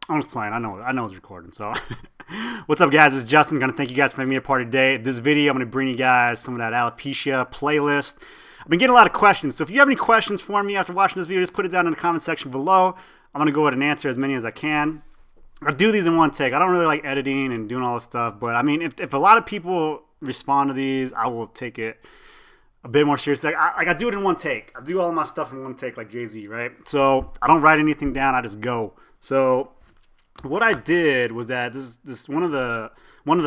I'm just playing. I know it's recording. So, what's up, guys? It's Justin. Gonna thank you guys for making me a part today. This video, I'm gonna bring you guys some of that alopecia playlist. I've been getting a lot of questions. So, if you have any questions for me after watching this video, just put it down in the comment section below. I'm gonna go ahead and answer as many as I can. I do these in one take. I don't really like editing and doing all this stuff, but I mean, if a lot of people respond to these, I will take it a bit more seriously. I do it in one take. I do all of my stuff in one take, like Jay-Z, right? So I don't write anything down. I just go. So what I did was that this one of the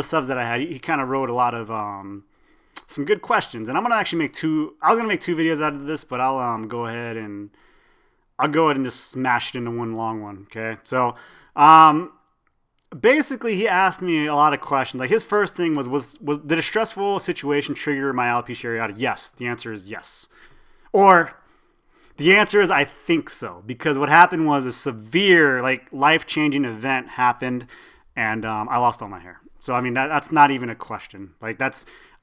subs that I had, he kind of wrote a lot of some good questions, and I'm gonna actually make two. I was gonna make two videos out of this, but I'll go ahead and just smash it into one long one. Okay, so basically he asked me a lot of questions. Like his first thing was did a stressful situation trigger my alopecia areata? Yes, the answer is yes, or the answer is I think so, because what happened was a severe, like, life-changing event happened, and I lost all my hair. So I mean that's not even a question. Like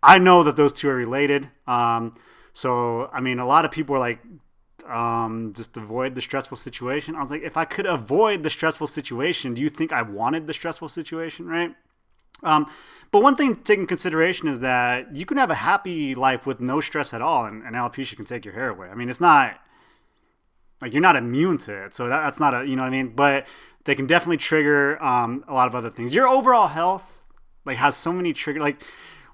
I know that those two are related. So I mean a lot of people are like, just avoid the stressful situation. I was like, if I could avoid the stressful situation, do you think I wanted the stressful situation, right? But one thing to take in consideration is that you can have a happy life with no stress at all, and alopecia can take your hair away. I mean, it's not like you're not immune to it, so that's not a, you know what I mean? But they can definitely trigger a lot of other things. Your overall health like has so many triggers.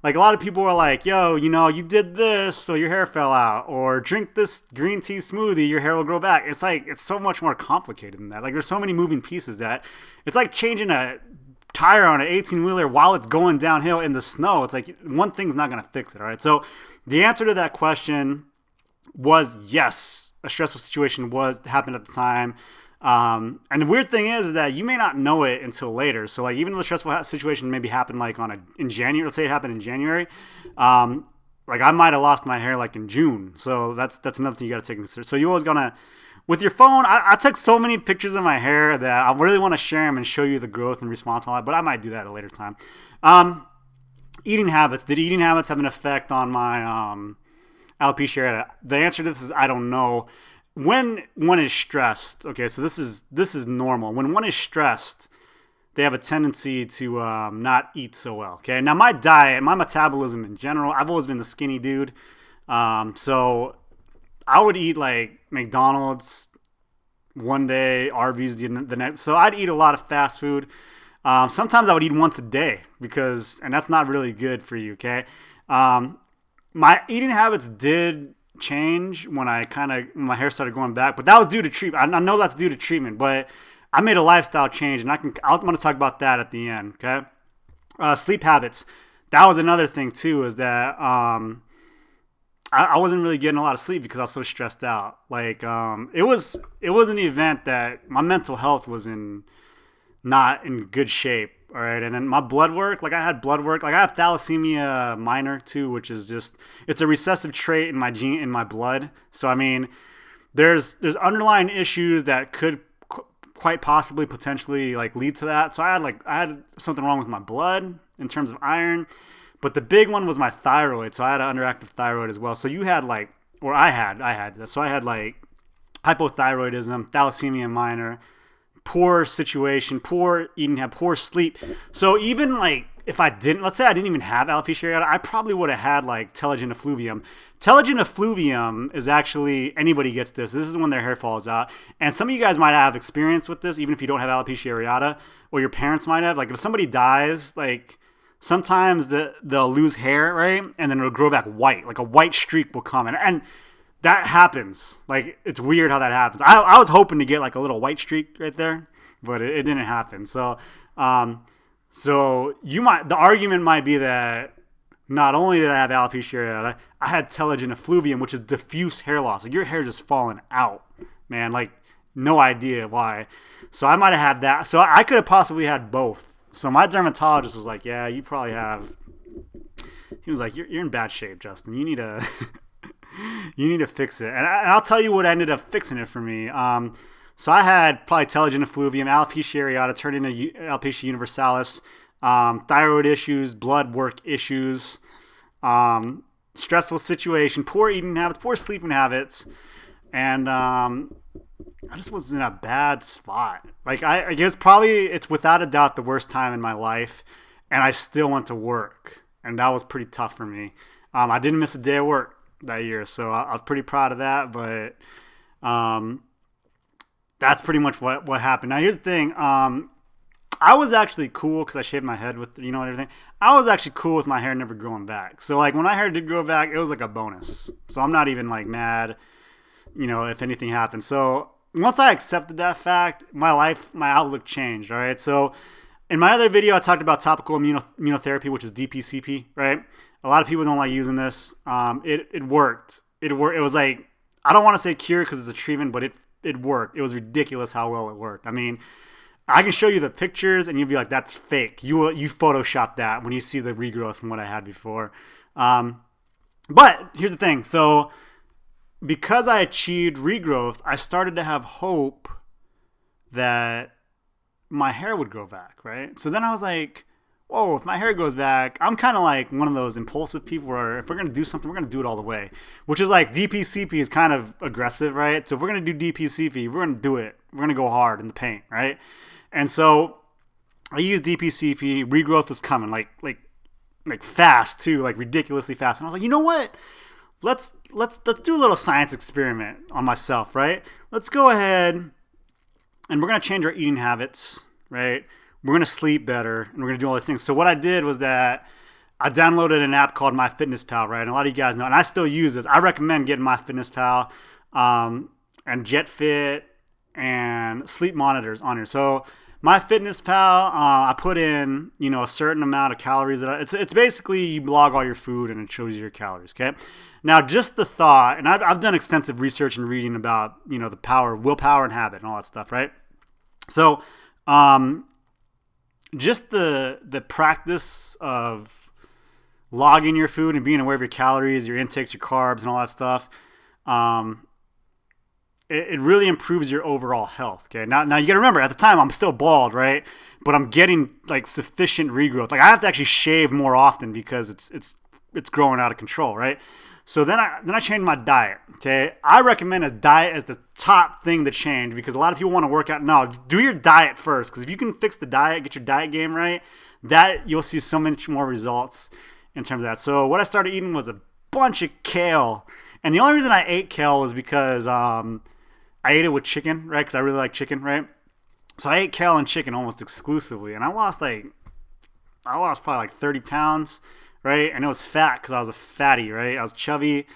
Like a lot of people are like, yo, you know, you did this, so your hair fell out, or drink this green tea smoothie, your hair will grow back. It's like, it's so much more complicated than that. Like there's so many moving pieces that it's like changing a tire on an 18-wheeler while it's going downhill in the snow. It's like one thing's not going to fix it, all right? So the answer to that question was yes, a stressful situation happened at the time. And the weird thing is that you may not know it until later. So like even though the stressful situation maybe happened like in January, let's say it happened in January, like I might have lost my hair like in June. So that's another thing you got to take into consideration. So you always gonna, with your phone, I took so many pictures of my hair that I really want to share them and show you the growth and response and all that, but I might do that at a later time. Eating habits. Did eating habits have an effect on my alopecia areata? The answer to this is I don't know. When one is stressed, okay, so this is normal. When one is stressed, they have a tendency to not eat so well. Okay, now my diet, my metabolism in general, I've always been the skinny dude, so I would eat like McDonald's one day, Arby's the next. So I'd eat a lot of fast food. Sometimes I would eat once a day and that's not really good for you. Okay, my eating habits did change when my hair started going back, but that was due to treatment. I know that's due to treatment, but I made a lifestyle change, and I'm going to talk about that at the end. Okay, sleep habits. That was another thing too. Is that I wasn't really getting a lot of sleep because I was so stressed out. Like it was an event that my mental health was not in good shape. All right, and then my blood work, like I had blood work, like I have thalassemia minor too, which is it's a recessive trait in my blood. So I mean, there's underlying issues that could quite possibly potentially like lead to that. So I had something wrong with my blood in terms of iron, but the big one was my thyroid. So I had an underactive thyroid as well. So you had like, or I had this. So I had like hypothyroidism, thalassemia minor, poor situation, poor eating habit, poor sleep. So even like if let's say I didn't even have alopecia areata, I probably would have had like telogen effluvium. Telogen effluvium is actually, anybody gets this. This is when their hair falls out. And some of you guys might have experience with this, even if you don't have alopecia areata, or your parents might have. Like if somebody dies, like sometimes they'll lose hair, right? And then it'll grow back white. Like a white streak will come. And that happens. Like, it's weird how that happens. I was hoping to get like a little white streak right there, but it didn't happen. So, the argument might be that not only did I have alopecia areata, I had telogen effluvium, which is diffuse hair loss. Like your hair just falling out, man. Like no idea why. So I might have had that. So I could have possibly had both. So my dermatologist was like, "Yeah, you probably have." He was like, "You're in bad shape, Justin. You need to." You need to fix it. And I'll tell you what ended up fixing it for me. So I had probably telogen effluvium, alopecia areata turned into alopecia universalis, thyroid issues, blood work issues, stressful situation, poor eating habits, poor sleeping habits, and I just was in a bad spot. Like I guess probably it's without a doubt the worst time in my life, and I still went to work, and that was pretty tough for me. I didn't miss a day of work that year, so I was pretty proud of that. But that's pretty much what happened. Now here's the thing. I was actually cool because I shaved my head with, and everything. I was actually cool with my hair never growing back. So like when my hair did grow back, it was like a bonus. So I'm not even like mad, if anything happened. So once I accepted that fact, my outlook changed. All right. So in my other video, I talked about topical immunotherapy, which is DPCP. Right. A lot of people don't like using this. It worked. It worked. It was like, I don't want to say cure because it's a treatment, but it worked. It was ridiculous how well it worked. I mean, I can show you the pictures and you'll be like, that's fake. You photoshopped that when you see the regrowth from what I had before. But here's the thing. So because I achieved regrowth, I started to have hope that my hair would grow back, right? So then I was like, whoa, if my hair goes back, I'm kind of like one of those impulsive people where if we're going to do something, we're going to do it all the way, which is like DPCP is kind of aggressive, right? So if we're going to do DPCP, we're going to do it. We're going to go hard in the paint, right? And so I used DPCP. Regrowth was coming like fast too, like ridiculously fast. And I was like, you know what? Let's do a little science experiment on myself, right? Let's go ahead and we're going to change our eating habits, right? We're going to sleep better and we're going to do all these things. So what I did was that I downloaded an app called MyFitnessPal, right? And a lot of you guys know, and I still use this. I recommend getting MyFitnessPal and JetFit and sleep monitors on here. So MyFitnessPal, I put in, a certain amount of calories. It's basically you log all your food and it shows you your calories, okay? Now, just the thought, and I've done extensive research and reading about, the power of willpower and habit and all that stuff, right? So, just the practice of logging your food and being aware of your calories, your intakes, your carbs, and all that stuff, it really improves your overall health. Okay. Now you got to remember, at the time I'm still bald, right? But I'm getting like sufficient regrowth. Like I have to actually shave more often because it's growing out of control, right? So then I changed my diet. Okay. I recommend a diet as the top thing to change because a lot of people want to work out. No, do your diet first. Because if you can fix the diet, get your diet game right, that you'll see so much more results in terms of that. So what I started eating was a bunch of kale. And the only reason I ate kale was because I ate it with chicken, right? Because I really like chicken, right? So I ate kale and chicken almost exclusively. And I lost probably like 30 pounds, right? And it was fat because I was a fatty, right? I was chubby.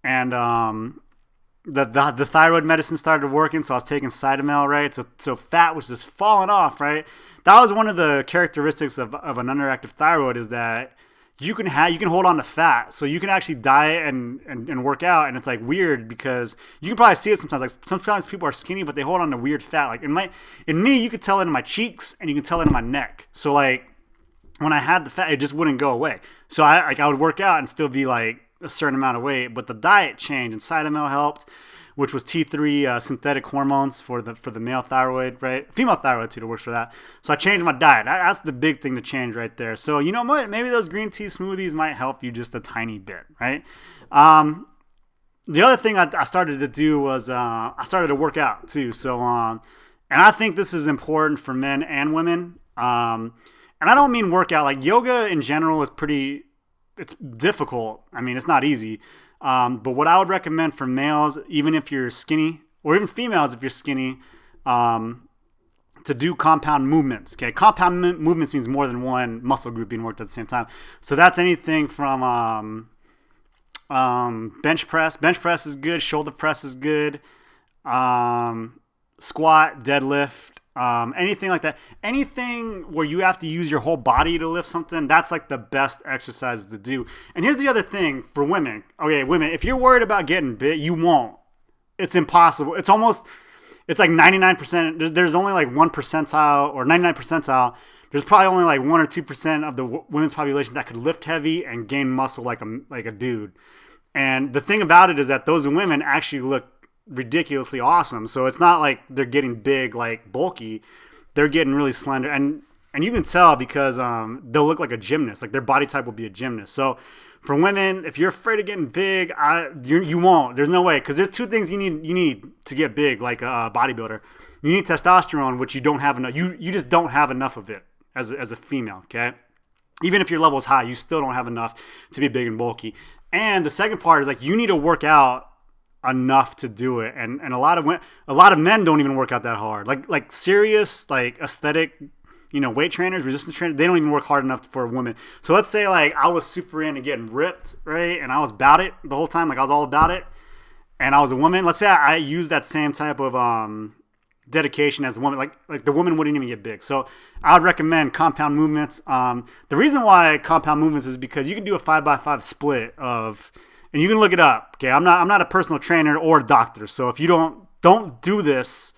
And the thyroid medicine started working, so I was taking Cytomel, right? So fat was just falling off, right? That was one of the characteristics of an underactive thyroid is that you can hold on to fat, so you can actually diet and work out, and it's like weird because you can probably see it sometimes. Like sometimes people are skinny, but they hold on to weird fat. Like in me, you could tell it in my cheeks and you can tell it in my neck. So like when I had the fat, it just wouldn't go away. So I would work out and still be like a certain amount of weight, but the diet changed, and Cytomel helped, which was T3 synthetic hormones for the male thyroid, right? Female thyroid too, that works for that. So I changed my diet. That's the big thing to change right there. So you know what? Maybe those green tea smoothies might help you just a tiny bit, right? The other thing I started to do was I started to work out too. So and I think this is important for men and women. And I don't mean workout. Like yoga in general is it's difficult. I mean, it's not easy. But what I would recommend for males, even if you're skinny, or even females if you're skinny, to do compound movements. Okay, compound movements means more than one muscle group being worked at the same time. So that's anything from bench press. Bench press is good. Shoulder press is good. Squat, deadlift. Anything like that. Anything where you have to use your whole body to lift something, that's like the best exercise to do. And here's the other thing for women. Okay, women, if you're worried about getting big, you won't. It's impossible. It's like 99%. There's only like 1 percentile or 99 percentile. There's probably only like 1 or 2% of the women's population that could lift heavy and gain muscle like a dude. And the thing about it is that those women actually look ridiculously awesome. So it's not like they're getting big, like bulky. They're getting really slender. And and you can tell because they'll look like a gymnast. Like their body type will be a gymnast. So for women, if you're afraid of getting big, you won't. There's no way, because there's two things you need to get big, like a bodybuilder. You need testosterone, which you don't have enough. You just don't have enough of it as a female. Okay, even if your level is high, you still don't have enough to be big and bulky. And the second part is like you need to work out enough to do it, and a lot of men don't even work out that hard. Like serious like aesthetic, weight trainers, resistance trainers, they don't even work hard enough for a woman. So let's say like I was super into getting ripped, right? And I was about it the whole time, like I was all about it, and I was a woman. Let's say I used that same type of dedication as a woman, like the woman wouldn't even get big. So I would recommend compound movements. The reason why compound movements is because you can do a 5x5 split of, and you can look it up. Okay, I'm not a personal trainer or a doctor, so if you don't do this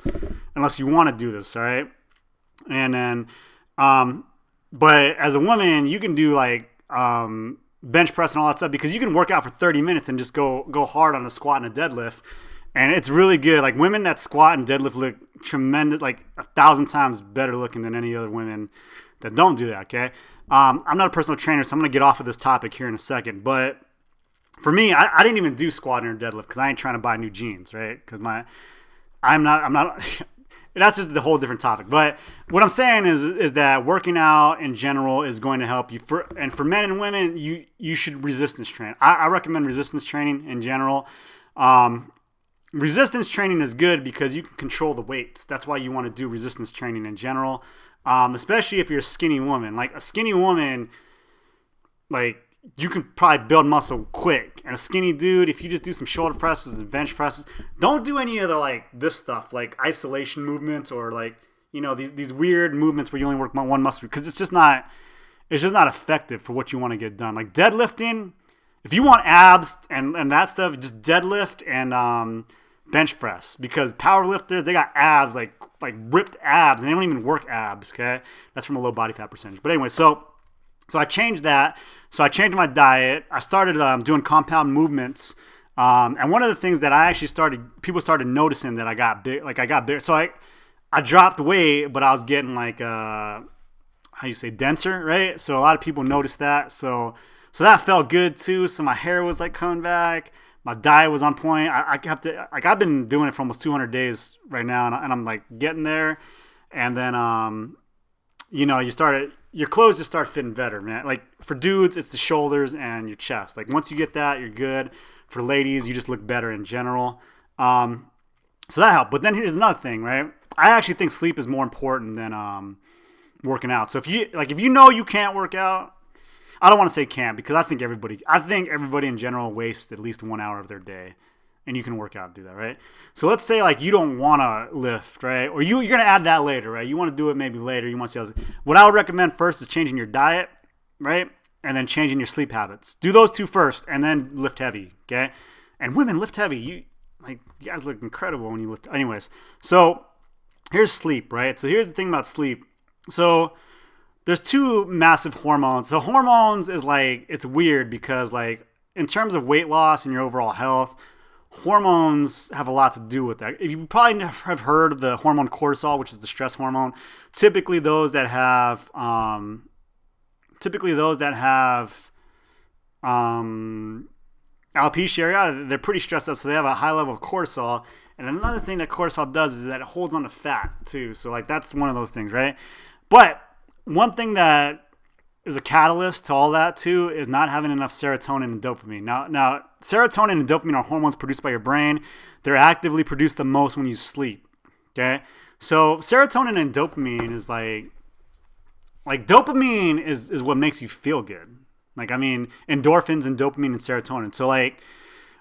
unless you want to do this, all right? And then, but as a woman, you can do like bench press and all that stuff, because you can work out for 30 minutes and just go hard on a squat and a deadlift, and it's really good. Like women that squat and deadlift look tremendous, like 1,000 times better looking than any other women that don't do that. Okay, I'm not a personal trainer, so I'm gonna get off of this topic here in a second, but for me, I didn't even do squatting or deadlift because I ain't trying to buy new jeans, right? Because I'm not. That's just a whole different topic. But what I'm saying is that working out in general is going to help you. For men and women, you should resistance train. I recommend resistance training in general. Resistance training is good because you can control the weights. That's why you want to do resistance training in general, especially if you're a skinny woman. Like a skinny woman, like, you can probably build muscle quick. And a skinny dude, if you just do some shoulder presses and bench presses, don't do any of the like this stuff, like isolation movements or like, these weird movements where you only work one muscle, because it's just not effective for what you want to get done. Like deadlifting, if you want abs and that stuff, just deadlift and bench press, because power lifters, they got abs, like ripped abs, and they don't even work abs, okay? That's from a low body fat percentage. But anyway, so I changed that. So I changed my diet. I started doing compound movements. And one of the things that people started noticing that I got big, like I got bigger. So I dropped weight, but I was getting like, denser, right? So a lot of people noticed that. So that felt good too. So my hair was like coming back. My diet was on point. I've been doing it for almost 200 days right now. And I'm like getting there. And then, your clothes just start fitting better, man. Like for dudes, it's the shoulders and your chest. Like once you get that, you're good. For ladies, you just look better in general. So that helped. But then here's another thing, right? I actually think sleep is more important than working out. So if you know you can't work out, I don't want to say can't, because I think everybody in general wastes at least 1 hour of their day. And you can work out and do that, right? So let's say like you don't want to lift, right? Or you're going to add that later, right? You want to do it maybe later. You want to see what I would recommend first is changing your diet, right? And then changing your sleep habits. Do those two first, and then lift heavy, okay? And women, lift heavy. You guys look incredible when you lift. Anyways, so here's sleep, right? So here's the thing about sleep. So there's two massive hormones. So hormones is like, it's weird because like in terms of weight loss and your overall health, hormones have a lot to do with that. You probably have heard of the hormone cortisol, which is the stress hormone. Typically those that have alopecia areata, they're pretty stressed out, so they have a high level of cortisol. And another thing that cortisol does is that it holds on to fat too. So like that's one of those things, right? But one thing that is a catalyst to all that too is not having enough serotonin and dopamine. Now serotonin and dopamine are hormones produced by your brain. They're actively produced the most when you sleep. Okay, so serotonin and dopamine is like dopamine is what makes you feel good. Like I mean endorphins and dopamine and serotonin. So like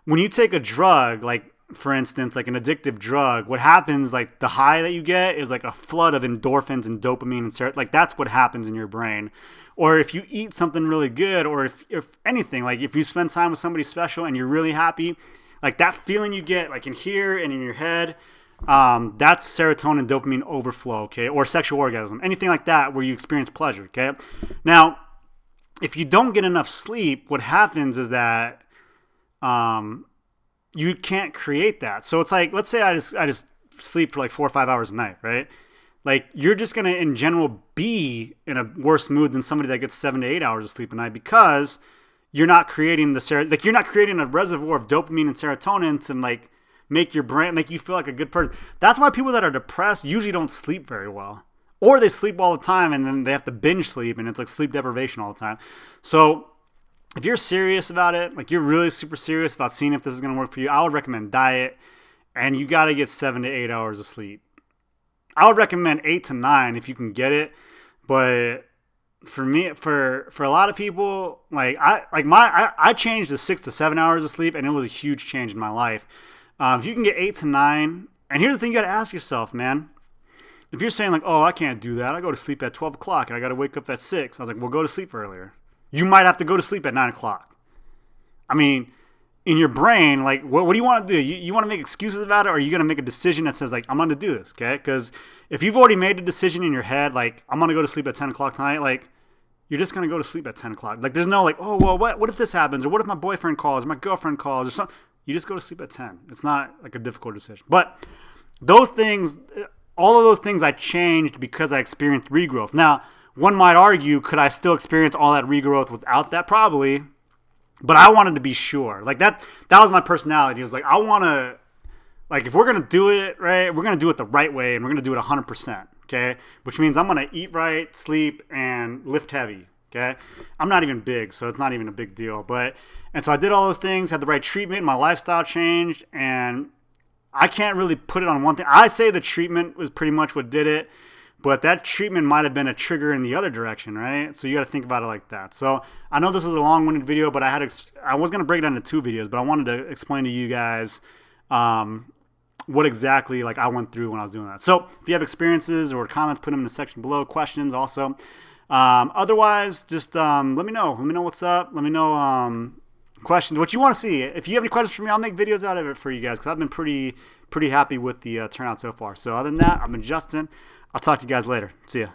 when you take a drug, like for instance, like an addictive drug, what happens, like the high that you get is like a flood of endorphins and dopamine and serotonin. Like that's what happens in your brain. Or if you eat something really good, or if anything, like if you spend time with somebody special and you're really happy, like that feeling you get like in here and in your head, that's serotonin and dopamine overflow, okay? Or sexual orgasm, anything like that where you experience pleasure, okay? Now, if you don't get enough sleep, what happens is that you can't create that. So it's like, let's say I just sleep for like 4 or 5 hours a night, right? like you're just going to in general be in a worse mood than somebody that gets 7 to 8 hours of sleep a night, because you're not creating you're not creating a reservoir of dopamine and serotonin to like make your brain, make you feel like a good person. That's why people that are depressed usually don't sleep very well, or they sleep all the time and then they have to binge sleep, and it's like sleep deprivation all the time. So if you're serious about it, like you're really super serious about seeing if this is going to work for you, I would recommend diet, and you got to get 7 to 8 hours of sleep. I would recommend 8 to 9 if you can get it, but for me, for a lot of people, I changed to 6 to 7 hours of sleep, and it was a huge change in my life. If you can get 8 to 9, and here's the thing you got to ask yourself, man. If you're saying like, oh, I can't do that, I go to sleep at 12 o'clock and I got to wake up at 6. I was like, well, go to sleep earlier. You might have to go to sleep at 9 o'clock. I mean, in your brain, like, what do you want to do? You want to make excuses about it, or are you going to make a decision that says, like, I'm going to do this, okay? Because if you've already made a decision in your head, like, I'm going to go to sleep at 10 o'clock tonight, like, you're just going to go to sleep at 10 o'clock. Like, there's no, like, oh, well, what if this happens? Or what if my boyfriend calls, or my girlfriend calls, or something? You just go to sleep at 10. It's not, like, a difficult decision. But those things, all of those things I changed because I experienced regrowth. Now, one might argue, could I still experience all that regrowth without that? Probably. But I wanted to be sure. Like that was my personality. It was like, I want to, like, if we're going to do it, right, we're going to do it the right way, and we're going to do it 100%, okay? Which means I'm going to eat right, sleep, and lift heavy, okay? I'm not even big, so it's not even a big deal. And so I did all those things, had the right treatment, my lifestyle changed, and I can't really put it on one thing. I say the treatment was pretty much what did it, but that treatment might have been a trigger in the other direction, right? So you got to think about it like that. So I know this was a long-winded video, but I was going to break it down into 2 videos, but I wanted to explain to you guys what exactly like I went through when I was doing that. So if you have experiences or comments, put them in the section below. Questions also. Otherwise, just let me know. Let me know what's up. Let me know questions, what you want to see. If you have any questions for me, I'll make videos out of it for you guys, because I've been pretty happy with the turnout so far. So other than that, I've been Justin. I'll talk to you guys later. See ya.